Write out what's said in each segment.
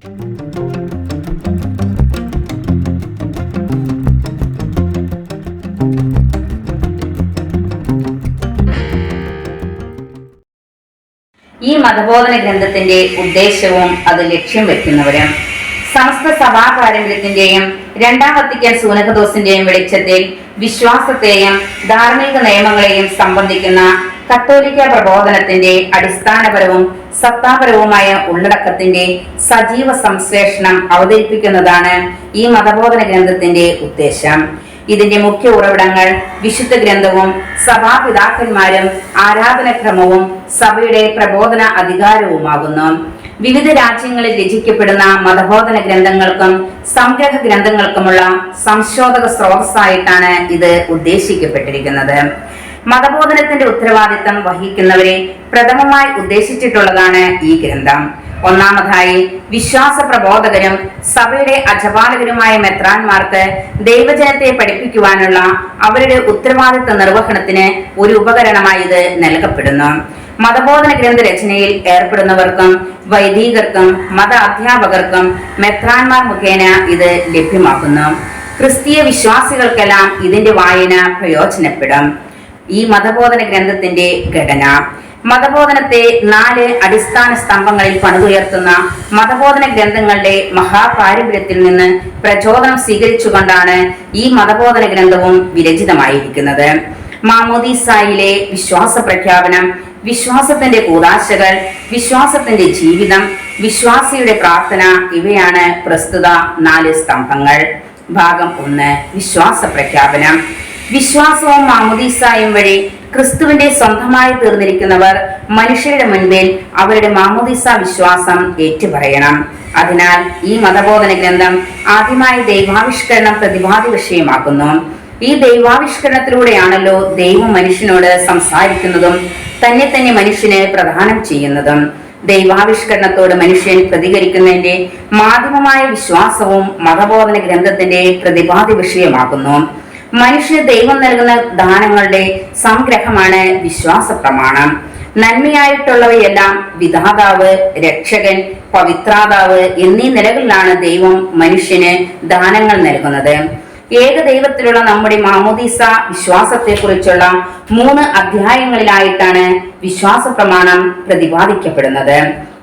ഈ മതബോധന ഗ്രന്ഥത്തിന്റെ ഉദ്ദേശവും അത് ലക്ഷ്യം വെക്കുന്നവരും സമസ്ത സഭാ പാരമ്പര്യത്തിന്റെയും രണ്ടാം വത്തിക്കാൻ സൂനകദോസിന്റെയും വെളിച്ചത്തിൽ വിശ്വാസത്തെയും ധാർമ്മിക നിയമങ്ങളെയും സംബന്ധിക്കുന്ന കത്തോലിക്ക പ്രബോധനത്തിന്റെ അടിസ്ഥാനപരവും സത്താപരവുമായ ഉള്ളടക്കത്തിന്റെ സജീവ സംശ്ലേഷണം അവതരിപ്പിക്കുന്നതാണ് ഈ മതബോധന ഗ്രന്ഥത്തിന്റെ ഉദ്ദേശം. ഇതിന്റെ മുഖ്യ ഉറവിടങ്ങൾ വിശുദ്ധ ഗ്രന്ഥവും സഭാപിതാക്കന്മാരും ആരാധനക്രമവും സഭയുടെ പ്രബോധന അധികാരവുമാകുന്നു. വിവിധ രാജ്യങ്ങളിൽ രചിക്കപ്പെടുന്ന മതബോധന ഗ്രന്ഥങ്ങൾക്കും സംഗ്രഹ ഗ്രന്ഥങ്ങൾക്കുമുള്ള സംശോധക സ്രോതസ്സായിട്ടാണ് ഇത് ഉദ്ദേശിക്കപ്പെട്ടിരിക്കുന്നത്. മതബോധനത്തിന്റെ ഉത്തരവാദിത്തം വഹിക്കുന്നവരെ പ്രഥമമായി ഉദ്ദേശിച്ചിട്ടുള്ളതാണ് ഈ ഗ്രന്ഥം. ഒന്നാമതായി വിശ്വാസ പ്രബോധകരും സഭയുടെ അജപാലകരുമായ മെത്രാന്മാർക്ക് ദൈവജനത്തെ പഠിപ്പിക്കുവാനുള്ള അവരുടെ ഉത്തരവാദിത്ത നിർവഹണത്തിന് ഒരു ഉപകരണമായി ഇത് നൽകപ്പെടുന്നു. മതബോധന ഗ്രന്ഥ രചനയിൽ ഏർപ്പെടുന്നവർക്കും വൈദികർക്കും മത അധ്യാപകർക്കും മെത്രാന്മാർ മുഖേന ഇത് ലഭ്യമാക്കുന്നു. ക്രിസ്തീയ വിശ്വാസികൾക്കെല്ലാം ഇതിന്റെ വായന പ്രയോജനപ്പെടും. ഈ മതബോധന ഗ്രന്ഥത്തിന്റെ ഘടന മതബോധനത്തെ 4 അടിസ്ഥാന സ്തംഭങ്ങളിൽ പണിതുയർത്തുന്ന മതബോധന ഗ്രന്ഥങ്ങളുടെ മഹാപാരമ്പര്യത്തിൽ നിന്ന് പ്രചോദനം സ്വീകരിച്ചുകൊണ്ടാണ് ഈ മതബോധന ഗ്രന്ഥവും വിരചിതമായിരിക്കുന്നത്. മാമോദീസായിലെ വിശ്വാസ പ്രഖ്യാപനം, വിശ്വാസത്തിന്റെ കൂദാശകൾ, വിശ്വാസത്തിന്റെ ജീവിതം, വിശ്വാസിയുടെ പ്രാർത്ഥന ഇവയാണ് പ്രസ്തുത 4 സ്തംഭങ്ങൾ. ഭാഗം 1 വിശ്വാസ പ്രഖ്യാപനം. വിശ്വാസവും മാമോദീസായും വഴി ക്രിസ്തുവിന്റെ സ്വന്തമായി തീർന്നിരിക്കുന്നവർ മനുഷ്യരുടെ മുൻപിൽ അവരുടെ മാമോദീസ വിശ്വാസം ഏറ്റുപറയണം. അതിനാൽ ഈ മതബോധന ഗ്രന്ഥം ആദ്യമായി ദൈവാവിഷ്കരണം പ്രതിപാദ്യ വിഷയമാക്കുന്നു. ഈ ദൈവാവിഷ്കരണത്തിലൂടെയാണല്ലോ ദൈവം മനുഷ്യനോട് സംസാരിക്കുന്നതും തന്നെ മനുഷ്യന് പ്രദാനം ചെയ്യുന്നതും. ദൈവാവിഷ്കരണത്തോട് മനുഷ്യൻ പ്രതികരിക്കുന്നതിന്റെ മാധ്യമമായ വിശ്വാസവും മതബോധന ഗ്രന്ഥത്തിന്റെ പ്രതിപാദ്യ വിഷയമാകുന്നു. മനുഷ്യന് ദൈവം നൽകുന്ന ദാനങ്ങളുടെ സംഗ്രഹമാണ് വിശ്വാസ പ്രമാണം. നന്മയായിട്ടുള്ളവയെല്ലാം വിധാതാവ്, രക്ഷകൻ, പവിത്രാതാവ് എന്നീ നിലകളിലാണ് ദൈവം മനുഷ്യന് ദാനങ്ങൾ നൽകുന്നത്. ഏകദൈവത്തിലുള്ള നമ്മുടെ മാമോദീസ വിശ്വാസത്തെ കുറിച്ചുള്ള 3 അധ്യായങ്ങളിലായിട്ടാണ് വിശ്വാസ പ്രമാണം പ്രതിപാദിക്കപ്പെടുന്നത്.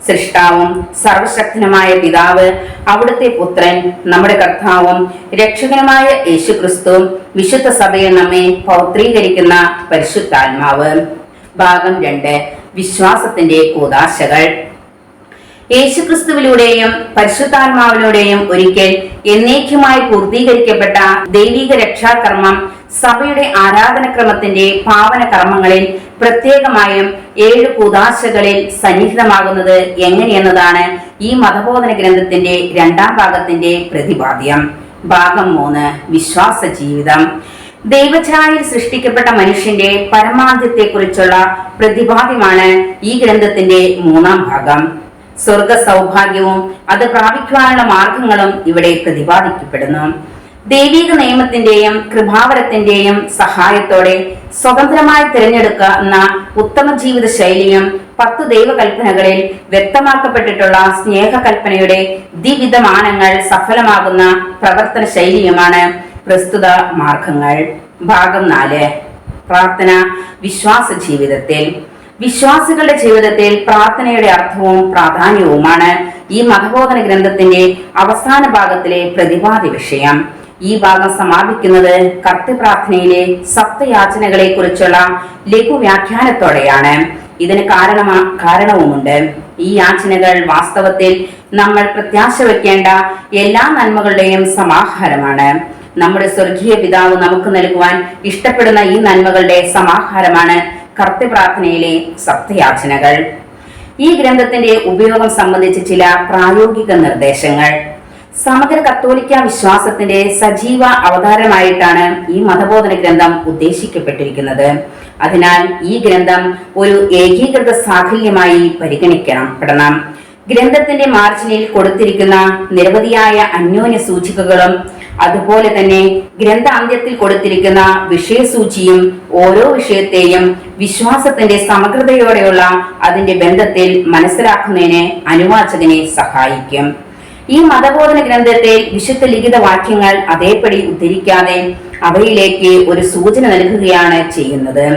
സൃഷ്ടാവും സർവശക്തനുമായ പിതാവ്, അവിടുത്തെ പുത്രൻ, നമ്മുടെ കർത്താവും രക്ഷകനുമായ യേശുക്രിസ്തു, വിശുദ്ധ സഭയിൽ നമ്മെ പൗത്രീകരിക്കുന്ന പരിശുദ്ധാത്മാവ്. ഭാഗം 2 വിശ്വാസത്തിന്റെ കൂദാശകൾ. യേശുക്രിസ്തുവിലൂടെയും പരിശുദ്ധാത്മാവിലൂടെയും ഒരിക്കൽ എന്നേക്കുമായി പൂർത്തീകരിക്കപ്പെട്ട ദൈവിക രക്ഷാകർമ്മം സഭയുടെ ആരാധനക്രമത്തിന്റെ പാവന കർമ്മങ്ങളിൽ പ്രത്യേകമായും 7 കൂദാശകളിൽ സന്നിഹിതമാകുന്നത് എങ്ങനെയെന്നതാണ് ഈ മതബോധന ഗ്രന്ഥത്തിന്റെ 2ാം ഭാഗത്തിന്റെ പ്രതിപാദ്യം. ഭാഗം 3 വിശ്വാസ ജീവിതം. ദൈവഛായയിൽ സൃഷ്ടിക്കപ്പെട്ട മനുഷ്യന്റെ പരമാന്ത്യത്തെ കുറിച്ചുള്ള പ്രതിപാദ്യമാണ് ഈ ഗ്രന്ഥത്തിന്റെ 3ാം ഭാഗം. സ്വർഗ സൗഭാഗ്യവും അത് പ്രാപിക്കുവാനുള്ള മാർഗങ്ങളും ഇവിടെ പ്രതിപാദിക്കപ്പെടുന്നു. ദൈവിക നിയമത്തിന്റെയും കൃപാവരത്തിന്റെയും സഹായത്തോടെ സ്വതന്ത്രമായി തിരഞ്ഞെടുക്കുന്ന ഉത്തമ ജീവിത ശൈലിയും 10 ദൈവകൽപ്പനകളിൽ വ്യക്തമാക്കപ്പെട്ടിട്ടുള്ള സ്നേഹകൽപ്പനയുടെ ദ്വിവിധമാനങ്ങൾ സഫലമാകുന്ന പ്രവർത്തന ശൈലിയുമാണ് പ്രസ്തുത മാർഗങ്ങൾ. ഭാഗം 4 പ്രാർത്ഥന വിശ്വാസ ജീവിതത്തിൽ. വിശ്വാസികളുടെ ജീവിതത്തിൽ പ്രാർത്ഥനയുടെ അർത്ഥവും പ്രാധാന്യവുമാണ് ഈ മതബോധന ഗ്രന്ഥത്തിന്റെ അവസാന ഭാഗത്തിലെ പ്രതിപാദ്യ വിഷയം. ഈ ഭാഗം സമാപിക്കുന്നത് കർത്തൃപ്രാർത്ഥനയിലെ സപ്തയാചനകളെ കുറിച്ചുള്ള ലഘുവ്യാഖ്യാനത്തോടെയാണ്. ഇതിന് കാരണവുമുണ്ട്. ഈ യാചനകൾ വാസ്തവത്തിൽ നമ്മൾ പ്രത്യാശ വയ്ക്കേണ്ട എല്ലാ നന്മകളുടെയും സമാഹാരമാണ്. നമ്മുടെ സ്വർഗീയ പിതാവ് നമുക്ക് നൽകുവാൻ ഇഷ്ടപ്പെടുന്ന ഈ നന്മകളുടെ സമാഹാരമാണ് കർത്തൃപ്രാർത്ഥനയിലെ സപ്തയാചനകൾ. ഈ ഗ്രന്ഥത്തിന്റെ ഉപയോഗം സംബന്ധിച്ച് ചില പ്രായോഗിക നിർദ്ദേശങ്ങൾ. സമഗ്ര കത്തോലിക്ക വിശ്വാസത്തിന്റെ സജീവ അവതാരമായിട്ടാണ് ഈ മതബോധന ഗ്രന്ഥം ഉദ്ദേശിക്കപ്പെട്ടിരിക്കുന്നത്. അതിനാൽ ഈ ഗ്രന്ഥം ഒരു ഏകീകൃത സാഫല്യമായി പരിഗണിക്കപ്പെടണം. ഗ്രന്ഥത്തിന്റെ മാർജിനിൽ കൊടുത്തിരിക്കുന്ന നിരവധിയായ അന്യോന്യ സൂചികകളും അതുപോലെ തന്നെ ഗ്രന്ഥാന്ത്യത്തിൽ കൊടുത്തിരിക്കുന്ന വിഷയസൂചിയും ഓരോ വിഷയത്തെയും വിശ്വാസത്തിന്റെ സമഗ്രതയോടെയുള്ള അതിന്റെ ബന്ധത്തിൽ മനസ്സിലാക്കുന്നതിന് അനുവാചകനെ സഹായിക്കും. ഈ മതബോധന ഗ്രന്ഥത്തെ വിശുദ്ധ ലിഖിത വാക്യങ്ങൾ അതേപടി ഉദ്ധരിക്കാതെ അവയിലേക്ക് ഒരു സൂചന നൽകുകയാണ് ചെയ്യുന്നത്.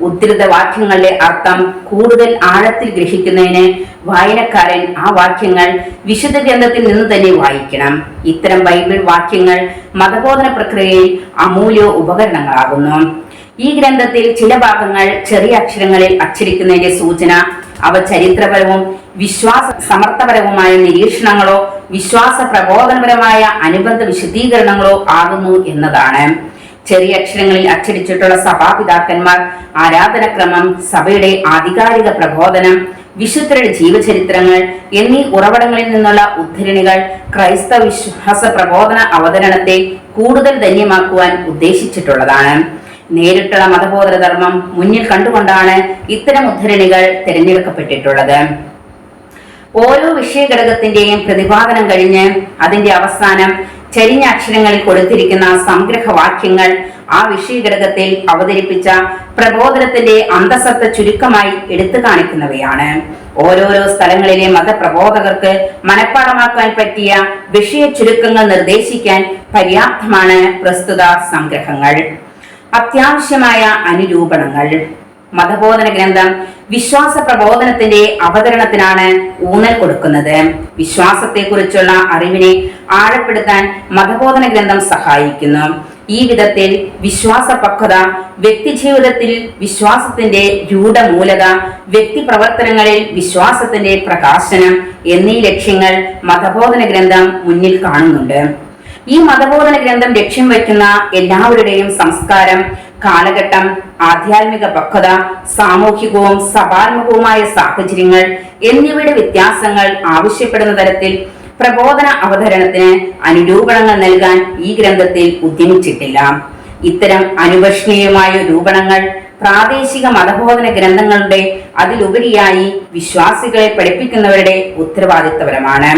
ഉദ്ധൃത വാക്യങ്ങളുടെ അർത്ഥം കൂടുതൽ ആഴത്തിൽ ഗ്രഹിക്കുന്നതിന് വായനക്കാരൻ ആ വാക്യങ്ങൾ വിശുദ്ധ ഗ്രന്ഥത്തിൽ നിന്ന് തന്നെ വായിക്കണം. ഇത്തരം ബൈബിൾ വാക്യങ്ങൾ മതബോധന പ്രക്രിയയിൽ അമൂല്യ ഉപകരണങ്ങളാകുന്നു. ഈ ഗ്രന്ഥത്തിൽ ചില ഭാഗങ്ങൾ ചെറിയ അക്ഷരങ്ങളിൽ അച്ചടിക്കുന്നതിന്റെ സൂചന അവ ചരിത്രപരവും വിശ്വാസ സമർത്ഥപരവുമായ നിരീക്ഷണങ്ങളോ വിശ്വാസ പ്രബോധനപരമായ അനുബന്ധ വിശദീകരണങ്ങളോ ആകുന്നു എന്നതാണ്. ചെറിയ അക്ഷരങ്ങളിൽ അച്ചടിച്ചിട്ടുള്ള സഭാപിതാക്കന്മാർ, ആരാധനക്രമം, സഭയുടെ ആധികാരിക പ്രബോധനം, വിശുദ്ധരുടെ ജീവചരിത്രങ്ങൾ എന്നീ ഉറവിടങ്ങളിൽ നിന്നുള്ള ഉദ്ധരണികൾ ക്രൈസ്തവ വിശ്വാസ പ്രബോധന അവതരണത്തെ കൂടുതൽ ധന്യമാക്കുവാൻ ഉദ്ദേശിച്ചിട്ടുള്ളതാണ്. നേരിട്ടുള്ള മതബോധന ധർമ്മം മുന്നിൽ കണ്ടുകൊണ്ടാണ് ഇത്തരം ഉദ്ധരണികൾ തിരഞ്ഞെടുക്കപ്പെട്ടിട്ടുള്ളത്. ഓരോ വിഷയഘടകത്തിന്റെയും പ്രതിപാദനം കഴിഞ്ഞ് അതിന്റെ അവസാനം ചരിഞ്ഞ അക്ഷരങ്ങളിൽ കൊടുത്തിരിക്കുന്ന സംഗ്രഹവാക്യങ്ങൾ ആ വിഷയഘടകത്തിൽ അവതരിപ്പിച്ച പ്രബോധനത്തിന്റെ അന്തസത്ത ചുരുക്കമായി എടുത്തു കാണിക്കുന്നവയാണ്. ഓരോരോ സ്ഥലങ്ങളിലെ മതപ്രബോധകർക്ക് മനഃപ്പാഠമാക്കാൻ പറ്റിയ വിഷയ ചുരുക്കങ്ങൾ നിർദ്ദേശിക്കാൻ പര്യാപ്തമാണ് പ്രസ്തുത സംഗ്രഹങ്ങൾ. അത്യാവശ്യമായ അനുരൂപണങ്ങൾ. മതബോധന ഗ്രന്ഥം വിശ്വാസ പ്രബോധനത്തിന്റെ അവതരണത്തിനാണ് ഊന്നൽ കൊടുക്കുന്നത്. വിശ്വാസത്തെക്കുറിച്ചുള്ള അറിവിനെ ആഴപ്പെടുത്താൻ മതബോധന ഗ്രന്ഥം സഹായിക്കുന്നു. ഈ വിധത്തിൽ വിശ്വാസ പക്വത, വ്യക്തിജീവിതത്തിൽ വിശ്വാസത്തിന്റെ രൂഢമൂലത, വ്യക്തി പ്രവർത്തനങ്ങളിൽ വിശ്വാസത്തിന്റെ പ്രകാശനം എന്നീ ലക്ഷ്യങ്ങൾ മതബോധന ഗ്രന്ഥം മുന്നിൽ കാണുന്നുണ്ട്. ഈ മതബോധന ഗ്രന്ഥം ലക്ഷ്യം വയ്ക്കുന്ന എല്ലാവരുടെയും സംസ്കാരം, കാലഘട്ടം, ആധ്യാത്മിക പക്വത, സാമൂഹികവും സഭാത്മകവുമായ സാഹചര്യങ്ങൾ എന്നിവയുടെ വ്യത്യാസങ്ങൾ ആവശ്യപ്പെടുന്ന തരത്തിൽ പ്രബോധന അവതരണത്തിന് അനുരൂപണങ്ങൾ നൽകാൻ ഈ ഗ്രന്ഥത്തിൽ ഉദ്യമിച്ചിട്ടില്ല. ഇത്തരം അനുപക്ഷണീയമായ രൂപണങ്ങൾ പ്രാദേശിക മതബോധന ഗ്രന്ഥങ്ങളുടെ അതിലുപരിയായി വിശ്വാസികളെ പഠിപ്പിക്കുന്നവരുടെ ഉത്തരവാദിത്തപരമാണ്.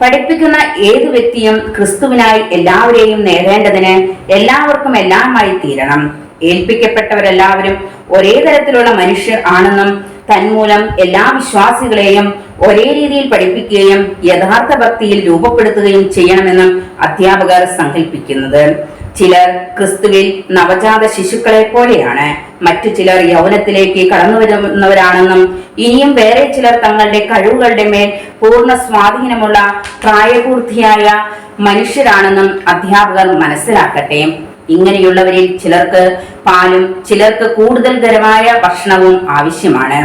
പഠിപ്പിക്കുന്ന ഏതു വ്യക്തിയും ക്രിസ്തുവിനായി എല്ലാവരെയും നേടേണ്ടതിന് എല്ലാവർക്കും എല്ലാമായി തീരണം. ഏൽപ്പിക്കപ്പെട്ടവരെല്ലാവരും ഒരേ തരത്തിലുള്ള മനുഷ്യർ ആണെന്നും തന്മൂലം എല്ലാ വിശ്വാസികളെയും ഒരേ രീതിയിൽ പഠിപ്പിക്കുകയും യഥാർത്ഥ ഭക്തിയിൽ രൂപപ്പെടുത്തുകയും ചെയ്യണമെന്നും അധ്യാപകർ സങ്കല്പിക്കുന്നത്. ചിലർ ക്രിസ്തുവിൽ നവജാത ശിശുക്കളെ പോലെയാണ്, മറ്റു ചിലർ യൗവനത്തിലേക്ക് കടന്നു വരുന്നവരാണെന്നും ഇനിയും വേറെ ചിലർ തങ്ങളുടെ കഴിവുകളുടെ മേൽ പൂർണ്ണ സ്വാധീനമുള്ള പ്രായപൂർത്തിയായ മനുഷ്യരാണെന്നും അധ്യാപകർ മനസ്സിലാക്കട്ടെ. ഇങ്ങനെയുള്ളവരിൽ ചിലർക്ക് പാലും ചിലർക്ക് കൂടുതൽ ഖരമായ ഭക്ഷണവും ആവശ്യമാണ്.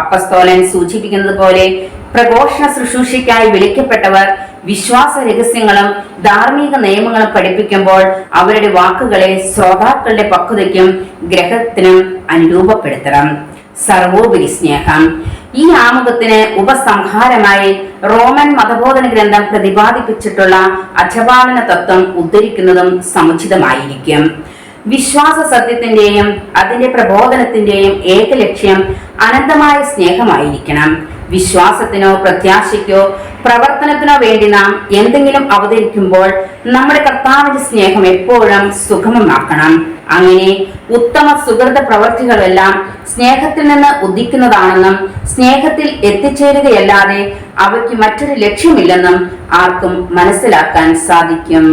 അപ്പസ്തോലൻ സൂചിപ്പിക്കുന്നത് പോലെ പ്രഘോഷണ ശുശ്രൂഷയ്ക്കായി വിളിക്കപ്പെട്ടവർ വിശ്വാസ രഹസ്യങ്ങളും ധാർമ്മിക നിയമങ്ങളും പഠിപ്പിക്കുമ്പോൾ അവരുടെ വാക്കുകളെ ശ്രോതാക്കളുടെ പക്വതയ്ക്കും ഗ്രഹത്തിനും അനുരൂപപ്പെടുത്തണം. സർവോപരി സ്നേഹം. ഈ ആമുഖത്തിന് ഉപസംഹാരമായി റോമൻ മതബോധന ഗ്രന്ഥം പ്രതിപാദിപ്പിച്ചിട്ടുള്ള അജപാലന തത്വം ഉദ്ധരിക്കുന്നതും സമുചിതമായിരിക്കും. വിശ്വാസ സത്യത്തിന്റെയും അതിന്റെ പ്രബോധനത്തിന്റെയും ഏക ലക്ഷ്യം അനന്തമായ സ്നേഹമായിരിക്കണം. വിശ്വാസത്തിനോ പ്രത്യാശയ്ക്കോ പ്രവർത്തനത്തിനോ വേണ്ടി നാം എന്തെങ്കിലും അവതരിക്കുമ്പോൾ നമ്മുടെ കർത്താവിന്റെ സ്നേഹം എപ്പോഴും സുഗമമാക്കണം. അങ്ങനെ ഉത്തമ സുഹൃത പ്രവർത്തികളെല്ലാം സ്നേഹത്തിൽ നിന്ന് ഉദിക്കുന്നതാണെന്നും സ്നേഹത്തിൽ എത്തിച്ചേരുകയല്ലാതെ അവയ്ക്ക് മറ്റൊരു ലക്ഷ്യമില്ലെന്നും ആർക്കും മനസ്സിലാക്കാൻ സാധിക്കും.